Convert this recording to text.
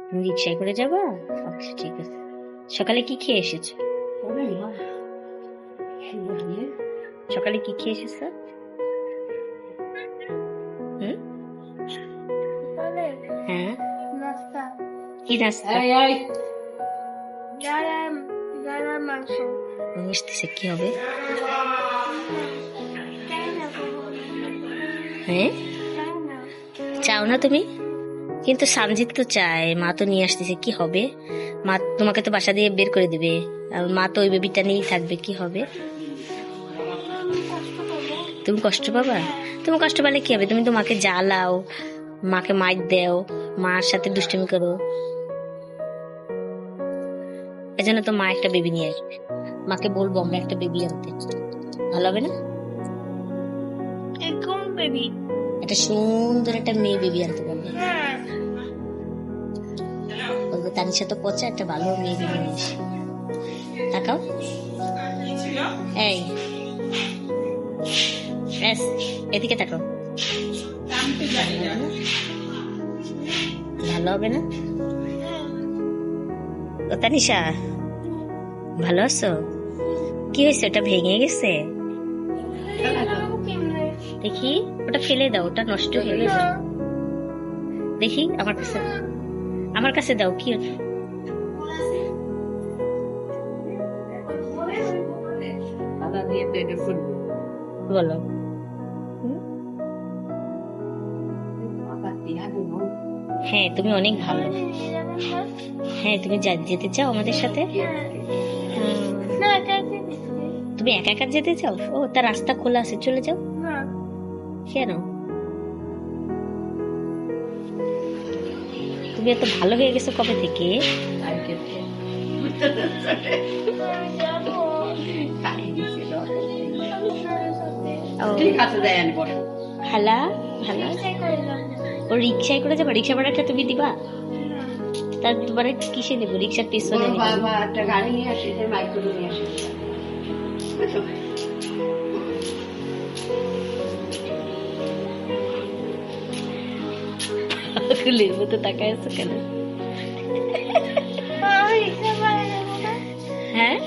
তুমি রিক্সায় করে যাবা? আচ্ছা ঠিক আছে। সকালে কি খেয়ে এসেছো? সকালে কি খেয়ে এসেছো? হ্যাঁ, কি নাস্তা? আসতেছে, কি হবে? হ্যাঁ, চাও না তুমি? কিন্তু সানজিৎ তো চায়, মা তো নিয়ে আসতেছে, কি হবে? মা তোমাকে তো বাসা দিয়ে বের করে দিবে, আর মা তো ওই বেবিটা নিয়েই থাকবে, কি হবে? তুমি কষ্ট পাবা? তুমি কষ্ট পেলে কি হবে? তুমি তো মাকে জ্বালাও, মাকে মাইর দেও, মার সাথে দুষ্টুমি করো। এজন্য তো মা একটা বেবি নিয়ে আসবে। মাকে বলবো আমরা একটা বেবি আনতে, ভালো হবে না? একটা সুন্দর একটা মেয়ে বেবি আনতে বলবে। বলবো তানিশা তো পচা, একটা ভালো মেয়ে বেবি নিয়ে আসি। তাকাও, এই এদিকে তাকাও। ভালো হবে না? ও তানিশা, ভালো আছো? কি হয়েছে, ওটা ভেঙে গেছে? দেখি, ওটা ফেলে দাও, ওটা নষ্ট হয়ে গেছে। দেখি, আমার কাছে দাও। কি বলো? হ্যাঁ, তুমি অনেক ভালো। হ্যাঁ, তুমি যেতে চাও আমাদের সাথে? তুমি একা একা যেতে চাও? ও, তার রাস্তা খোলা আছে, চলে যাও। কেন? তুমি এত ভালো হয়ে গেছো কবে থেকে? খালা, ভালো। ও রিক্সায় করে যাবা? রিক্সা ভাড়াটা তুমি দিবা? তার তোমার কিসে নেবো? রিক্সার পিছনে একটা গাড়ি নিয়ে আসি, মাইক্রো নিয়ে আসি। খুলের মতো তাকায় আছো কেন? হ্যাঁ,